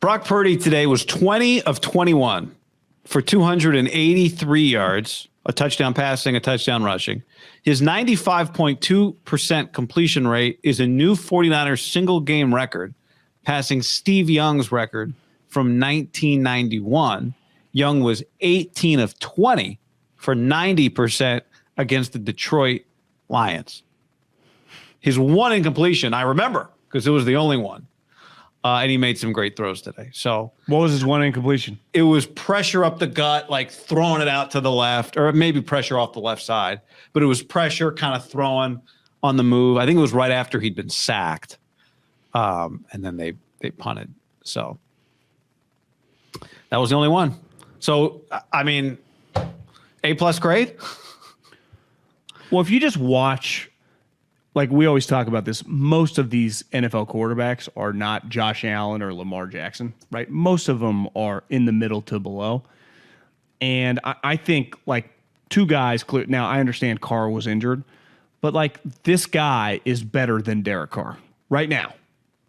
Brock Purdy today was 20 of 21 for 283 yards, a touchdown passing, a touchdown rushing. His 95.2% completion rate is a new 49ers single game record, passing Steve Young's record from 1991. Young was 18 of 20 for 90% against the Detroit Lions. His one incompletion, I remember, because it was the only one. And he made some great throws today. So what was his one incompletion? It was pressure up the gut, like throwing it out to the left, or maybe pressure off the left side. But it was pressure kind of throwing on the move. I think it was right after he'd been sacked. And then they punted. So that was the only one. So, I mean, A+ grade? Well, if you just watch, like we always talk about this, most of these NFL quarterbacks are not Josh Allen or Lamar Jackson, right? Most of them are in the middle to below. And I think, like, two guys, now I understand Carr was injured, but, like, this guy is better than Derek Carr right now,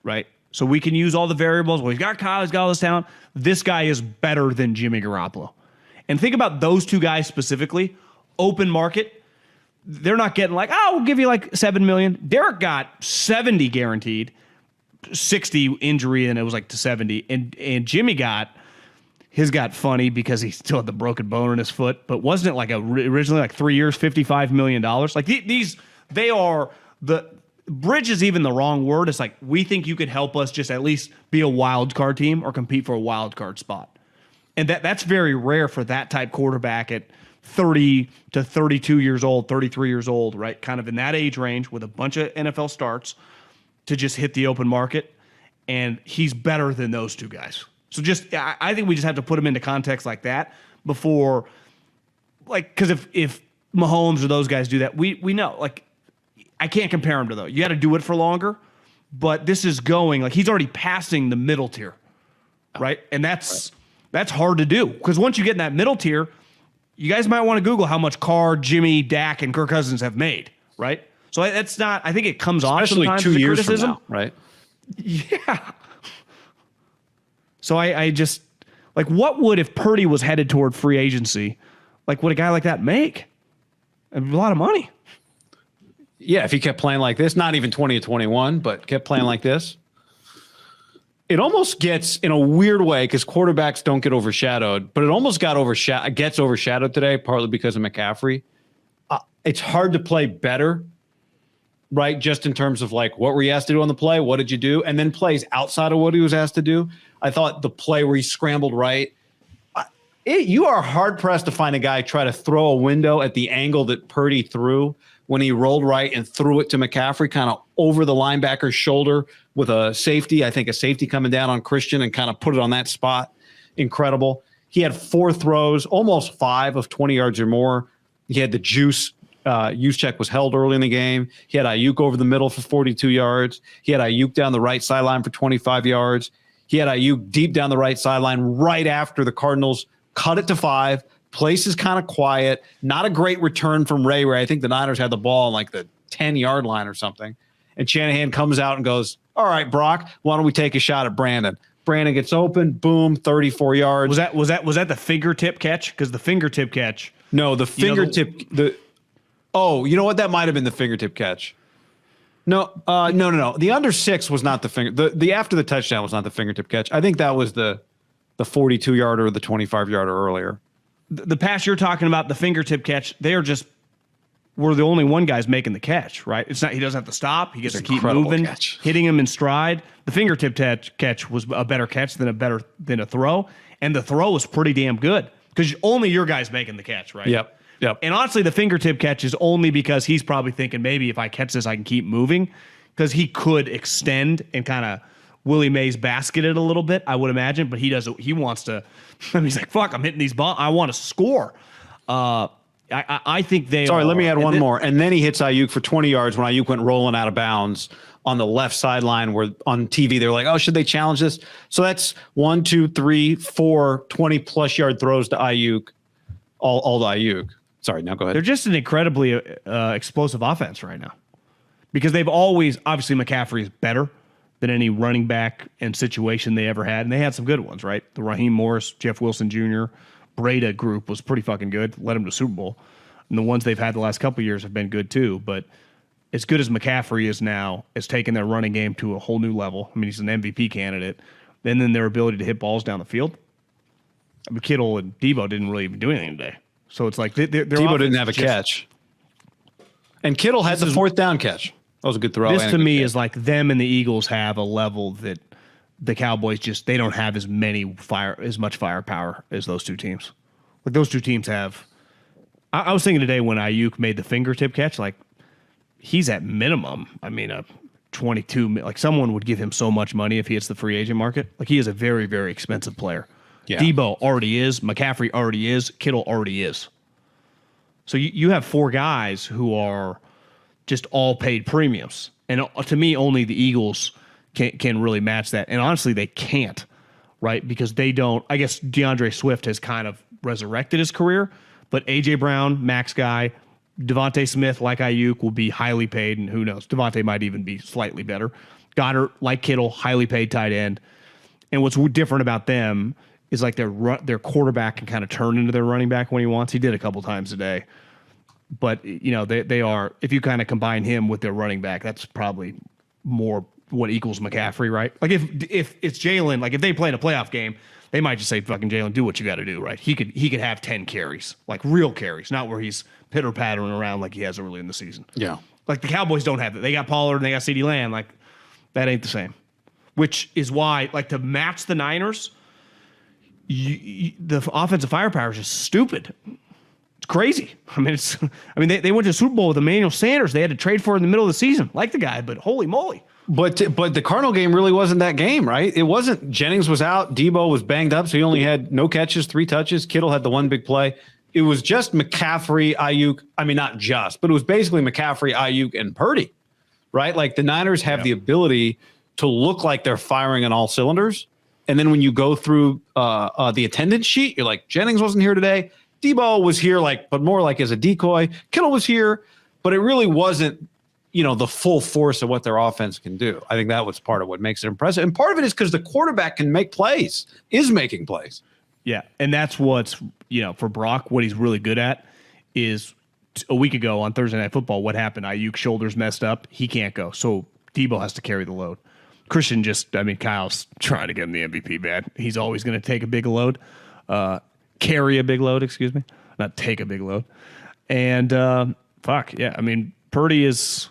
right? So we can use all the variables. Well, he's got Kyle, he's got all this talent. This guy is better than Jimmy Garoppolo. And think about those two guys specifically. Open market, they're not getting like, oh, we'll give you like $7 million. Derek got 70 guaranteed, 60 injury, and it was like to 70. And Jimmy got funny because he still had the broken bone in his foot, but wasn't it like originally like 3 years, $55 million? Like they are the bridge is even the wrong word. It's like, we think you could help us just at least be a wild card team or compete for a wild card spot. And that's very rare for that type quarterback at 30 to 32 years old, 33 years old, right? Kind of in that age range with a bunch of NFL starts to just hit the open market. And he's better than those two guys. So I think we just have to put him into context like that before, like, because if Mahomes or those guys do that, we know, like, I can't compare him to those. You got to do it for longer, but this is going, like, he's already passing the middle tier, right? And that's hard to do because once you get in that middle tier, you guys might want to Google how much Carr, Jimmy, Dak, and Kirk Cousins have made, right? So that's not, I think it comes off sometimes 2 years criticism. from now, right? Yeah. So I just, like, what would, if Purdy was headed toward free agency, like, would a guy like that make? A lot of money. Yeah, if he kept playing like this, not even 20 to 21, but kept playing like this. It almost gets, in a weird way, because quarterbacks don't get overshadowed, but it almost gets overshadowed today, partly because of McCaffrey. It's hard to play better, right? Just in terms of, like, what were you asked to do on the play? What did you do? And then plays outside of what he was asked to do. I thought the play where he scrambled right, you are hard-pressed to find a guy try to throw a window at the angle that Purdy threw when he rolled right and threw it to McCaffrey kind of over the linebacker's shoulder with a safety. I think a safety coming down on Christian and kind of put it on that spot. Incredible. He had 4 throws, almost 5 of 20 yards or more. He had the juice. Juszczyk was held early in the game. He had Ayuk over the middle for 42 yards. He had Ayuk down the right sideline for 25 yards. He had Ayuk deep down the right sideline right after the Cardinals cut it to 5. Place is kind of quiet. Not a great return from Ray. I think the Niners had the ball on like the 10-yard line or something. And Shanahan comes out and goes, all right, Brock, why don't we take a shot at Brandon? Brandon gets open, boom, 34 yards. Was that the fingertip catch? Because the fingertip catch. No, the fingertip. Oh, you know what? That might have been the fingertip catch. No. The under 6 was not the finger. The after the touchdown was not the fingertip catch. I think that was the 42-yarder or the 25-yarder earlier. The pass you're talking about, the fingertip catch, we're the only one guy's making the catch, right? It's not, he doesn't have to stop. He gets to keep moving, hitting him in stride. The fingertip catch was a better catch than a throw. And the throw was pretty damn good because only your guy's making the catch, right? Yep. And honestly, the fingertip catch is only because he's probably thinking maybe if I catch this, I can keep moving because he could extend and kind of Willie Mays basket it a little bit, I would imagine, but he doesn't. He wants to. He's like, fuck, I'm hitting these balls. I want to score. I think they. Sorry, let me add one more. And then he hits Ayuk for 20 yards when Ayuk went rolling out of bounds on the left sideline. Where on TV they were like, oh, should they challenge this? So that's 1, 2, 3, 4 20+ yard throws to Ayuk, all to Ayuk. Sorry, now go ahead. They're just an incredibly explosive offense right now because they've always, obviously McCaffrey is better than any running back and situation they ever had. And they had some good ones, right? The Raheem Morris, Jeff Wilson Jr., Breda group was pretty fucking good. Led them to Super Bowl. And the ones they've had the last couple of years have been good too. But as good as McCaffrey is now, has taken their running game to a whole new level. I mean, he's an MVP candidate. And then their ability to hit balls down the field. I mean, Kittle and Debo didn't really even do anything today. So it's like Debo didn't have a catch. And Kittle had the fourth down catch. That was a good throw. This to me is like them and the Eagles have a level that the Cowboys they don't have as much firepower as those two teams. Like those two teams have. I was thinking today when Ayuk made the fingertip catch, like he's at minimum. I mean, a 22. Like someone would give him so much money if he hits the free agent market. Like he is a very, very expensive player. Yeah. Debo already is. McCaffrey already is. Kittle already is. So you have four guys who are just all paid premiums. And to me, only the Eagles can really match that. And honestly, they can't, right? Because they don't. I guess DeAndre Swift has kind of resurrected his career, but A.J. Brown, max guy, Devontae Smith, like Ayuk, will be highly paid, and who knows? Devontae might even be slightly better. Goddard, like Kittle, highly paid tight end. And what's different about them is like their quarterback can kind of turn into their running back when he wants. He did a couple times a day. But, you know, they are, if you kind of combine him with their running back, that's probably more what equals McCaffrey, right? Like if it's Jalen, like if they play in a playoff game, they might just say, fucking Jalen, do what you got to do, right? He could have 10 carries, like real carries, not where he's pitter-pattering around like he has early in the season. Yeah. Like the Cowboys don't have that. They got Pollard and they got CeeDee Lamb. Like that ain't the same. Which is why, like to match the Niners, the offensive firepower is just stupid. It's crazy. I mean, they went to the Super Bowl with Emmanuel Sanders. They had to trade for it in the middle of the season. Like the guy, but holy moly. But the Cardinal game really wasn't that game, right? It wasn't. Jennings was out. Debo was banged up, so he only had no catches, 3 touches. Kittle had the one big play. It was just McCaffrey, Ayuk. I mean, not just, but it was basically McCaffrey, Ayuk, and Purdy, right? Like the Niners have the ability to look like they're firing on all cylinders. And then when you go through the attendance sheet, you're like, Jennings wasn't here today. Debo was here, but more like as a decoy. Kittle was here, but it really wasn't, the full force of what their offense can do. I think that was part of what makes it impressive. And part of it is because the quarterback can make plays, is making plays. Yeah, and that's what's, for Brock, what he's really good at is a week ago on Thursday Night Football, what happened? Ayuk's shoulders messed up. He can't go. So Debo has to carry the load. Christian Kyle's trying to get him the MVP bad. He's always going to take a big load. Carry a big load, excuse me. Not take a big load. And Purdy is...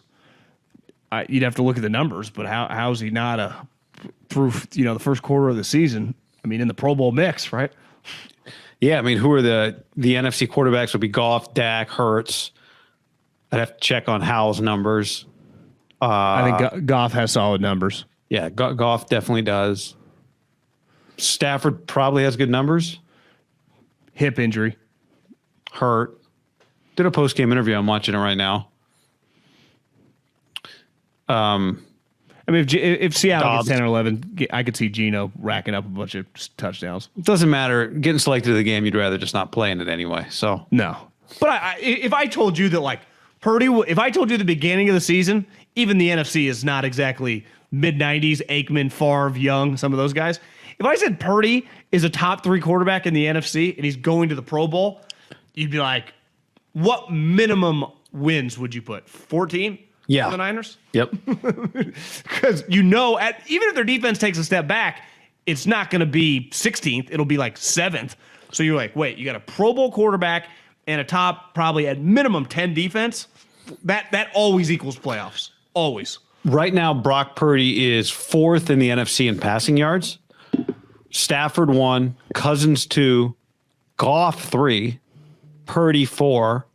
you'd have to look at the numbers, but how is he not through the first quarter of the season? I mean, in the Pro Bowl mix, right? Yeah, I mean, who are the NFC quarterbacks? Would be Goff, Dak, Hurts. I'd have to check on Howell's numbers. I think Goff has solid numbers. Yeah, Goff definitely does. Stafford probably has good numbers. Hip injury, hurt. Did a post-game interview. I'm watching it right now. If Seattle gets 10 or 11, I could see Geno racking up a bunch of touchdowns. It doesn't matter. Getting selected to the game, you'd rather just not play in it anyway. So no. But if I told you that Purdy, if I told you the beginning of the season, even the NFC is not exactly mid-90s, Aikman, Favre, Young, some of those guys. If I said Purdy is a top 3 quarterback in the NFC and he's going to the Pro Bowl, you'd be like, what minimum wins would you put? 14? Yeah. For the Niners? Yep. Because even if their defense takes a step back, it's not going to be 16th. It'll be 7th. So you're like, wait, you got a Pro Bowl quarterback and a top probably at minimum 10 defense? That always equals playoffs. Always. Right now, Brock Purdy is 4th in the NFC in passing yards. Stafford 1, Cousins 2, Goff 3, Purdy 4.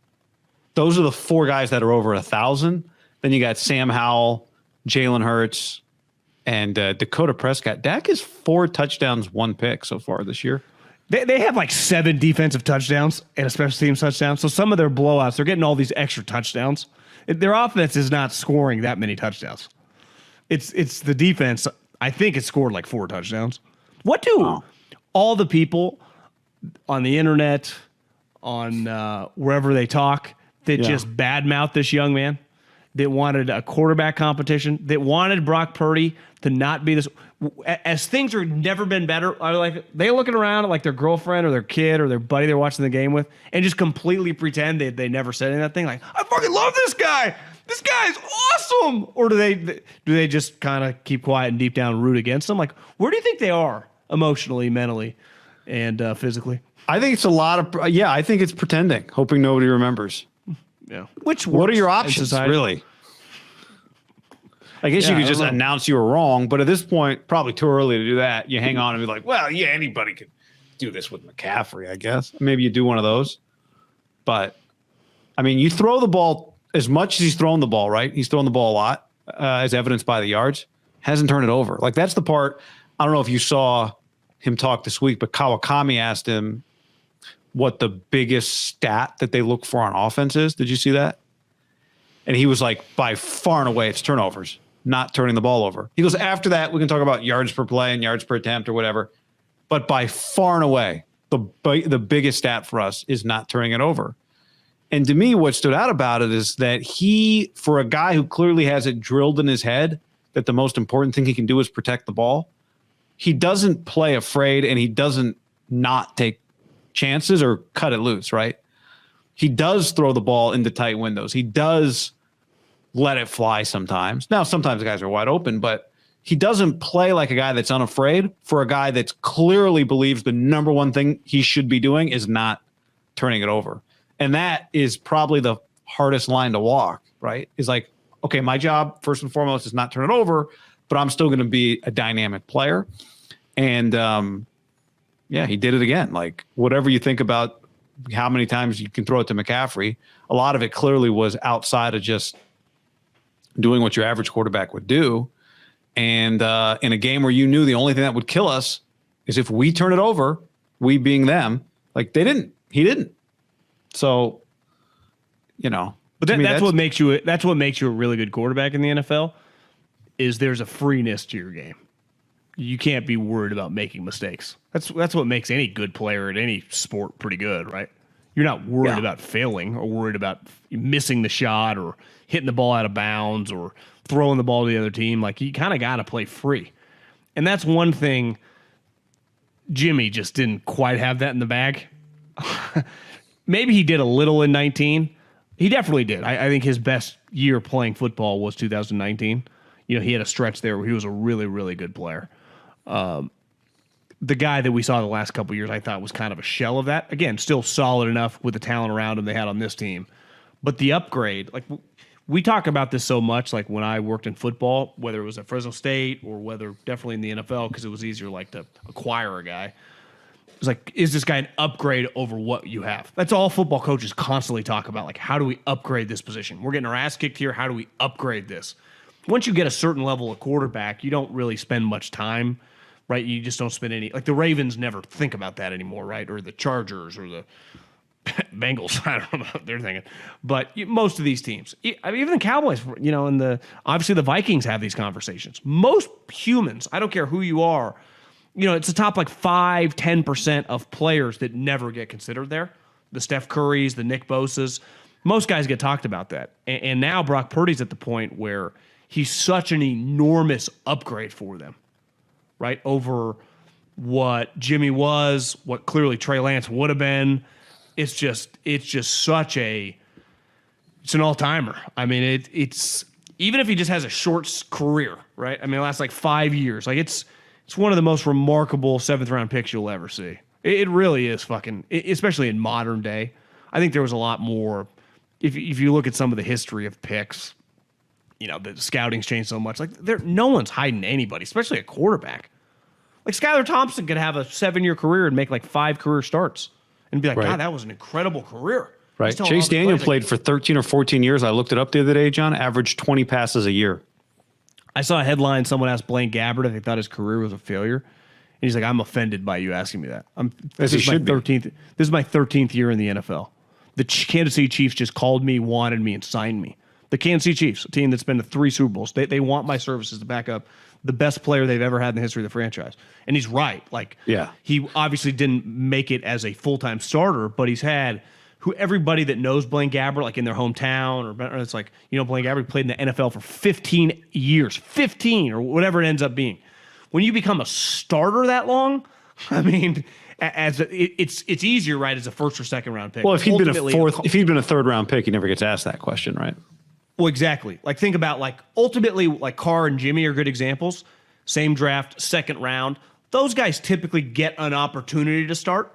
Those are the 4 guys that are over 1,000. Then you got Sam Howell, Jalen Hurts, and Dakota Prescott. Dak is 4 touchdowns, 1 pick so far this year. They have 7 defensive touchdowns and a special teams touchdown. So some of their blowouts, they're getting all these extra touchdowns. Their offense is not scoring that many touchdowns. It's the defense. I think it scored 4 touchdowns. What do all the people on the internet, on wherever they talk, that just badmouth this young man? that wanted a quarterback competition, that wanted Brock Purdy to not be this. As things are never been better, are like they looking around at like their girlfriend or their kid or their buddy they're watching the game with and just completely pretend they never said any of that thing. Like, I fucking love this guy. This guy's awesome. Or do they just kind of keep quiet and deep down root against them? Like, where do you think they are emotionally, mentally, and physically? I think it's a lot of I think it's pretending, hoping nobody remembers. Yeah. What are your options, really? I guess you could just announce you were wrong, but at this point, probably too early to do that. You hang on and be like, well, yeah, anybody could do this with McCaffrey, I guess. Maybe you do one of those. But, I mean, you throw the ball as much as he's thrown the ball, right? He's thrown the ball a lot, as evidenced by the yards. Hasn't turned it over. Like, that's the part. I don't know if you saw him talk this week, but Kawakami asked him what the biggest stat that they look for on offense is. Did you see that? And he was like, by far and away, it's turnovers, not turning the ball over. He goes, after that, we can talk about yards per play and yards per attempt or whatever. But by far and away, the biggest stat for us is not turning it over. And to me, what stood out about it is that he, for a guy who clearly has it drilled in his head that the most important thing he can do is protect the ball, he doesn't play afraid and he doesn't not take chances or cut it loose, right? He does throw the ball into tight windows. He does let it fly sometimes. Now, sometimes the guys are wide open, but he doesn't play like a guy that's unafraid for a guy that's clearly believes the number one thing he should be doing is not turning it over. And that is probably the hardest line to walk, right? Is like, okay, my job first and foremost is not turn it over, but I'm still going to be a dynamic player. And, yeah, he did it again. Like, whatever you think about how many times you can throw it to McCaffrey, a lot of it clearly was outside of just doing what your average quarterback would do. And in a game where you knew the only thing that would kill us is if we turn it over, we being them, like he didn't. So, you know, but that's what makes you a really good quarterback in the NFL is there's a freeness to your game. You can't be worried about making mistakes. That's what makes any good player at any sport pretty good, right? You're not worried about failing or worried about missing the shot or hitting the ball out of bounds or throwing the ball to the other team. Like, you kind of got to play free. And that's one thing Jimmy just didn't quite have that in the bag. Maybe he did a little in 19. He definitely did. I think his best year playing football was 2019. You know, he had a stretch there where he was a really, really good player. The guy that we saw the last couple of years, I thought was kind of a shell of that. Again, still solid enough with the talent around him they had on this team. But the upgrade, like we talk about this so much, like when I worked in football, whether it was at Fresno State or whether definitely in the NFL, because it was easier like to acquire a guy. It's like, is this guy an upgrade over what you have? That's all football coaches constantly talk about. Like, how do we upgrade this position? We're getting our ass kicked here. How do we upgrade this? Once you get a certain level of quarterback, you don't really spend much time, right? You just don't spend any. Like, the Ravens never think about that anymore, right? Or the Chargers or the Bengals. I don't know what they're thinking. But most of these teams, I mean, even the Cowboys, you know, and obviously the Vikings have these conversations. Most humans, I don't care who you are, you know, it's the top like 5-10% of players that never get considered there. The Steph Currys, the Nick Bosas. Most guys get talked about that. And now Brock Purdy's at the point where he's such an enormous upgrade for them, right? Over what Jimmy was, what clearly Trey Lance would have been. It's just such it's an all-timer. I mean, it's even if he just has a short career, right? I mean, it lasts like 5 years. Like, it's one of the most remarkable seventh-round picks you'll ever see. It really is fucking, especially in modern day. I think there was a lot more. If you look at some of the history of picks, you know, the scouting's changed so much. Like, no one's hiding anybody, especially a quarterback. Like, Skylar Thompson could have a 7-year career and make like 5 career starts and be like, God, that was an incredible career. Right. Chase Daniel played for 13 or 14 years. I looked it up the other day, John. Averaged 20 passes a year. I saw a headline. Someone asked Blaine Gabbert if they thought his career was a failure. And he's like, I'm offended by you asking me that. This is my 13th year in the NFL. The Kansas City Chiefs just called me, wanted me, and signed me. The Kansas City Chiefs, a team that's been to 3 Super Bowls, they want my services to back up the best player they've ever had in the history of the franchise. And he's right. Like, he obviously didn't make it as a full-time starter, but he's had who everybody that knows Blaine Gabbert, like in their hometown, or it's like, Blaine Gabbert played in the NFL for 15 years, 15 or whatever it ends up being. When you become a starter that long, I mean, it's easier, right, as a first or second round pick. Well, if he'd been a third round pick, he never gets asked that question, right? Well, exactly. Like, think about, like, ultimately, like, Carr and Jimmy are good examples. Same draft, second round. Those guys typically get an opportunity to start,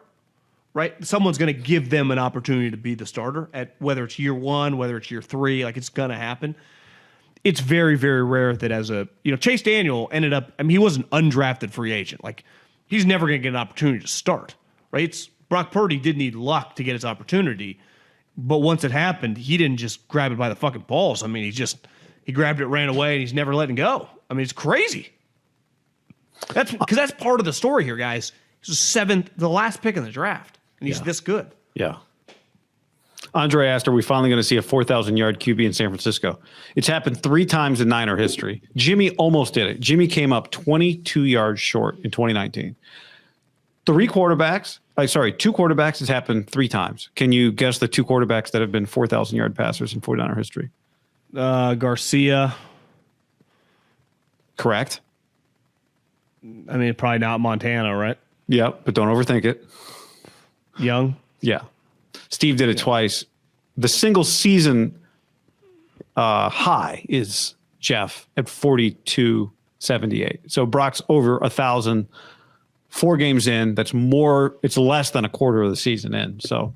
right? Someone's going to give them an opportunity to be the starter at whether it's year 1, whether it's year 3, like, it's going to happen. It's very, very rare that Chase Daniel ended up, I mean, he was an undrafted free agent. Like, he's never going to get an opportunity to start, right? Brock Purdy did need luck to get his opportunity. But once it happened, he didn't just grab it by the fucking balls. I mean, he grabbed it, ran away, and he's never letting go. I mean, it's crazy. That's because that's part of the story here, guys. He's the last pick in the draft, and he's this good. Yeah. Andre asked, are we finally going to see a 4,000-yard QB in San Francisco? It's happened 3 times in Niner history. Jimmy almost did it. Jimmy came up 22 yards short in 2019. 2 quarterbacks has happened 3 times. Can you guess the 2 quarterbacks that have been 4,000-yard passers in 49er history? Garcia. Correct. I mean, probably not Montana, right? Yeah, but don't overthink it. Young. Yeah. Steve did it twice. The single season high is Jeff at 42.78. So Brock's over 1,000. 4 games in, that's more, it's less than a quarter of the season in. So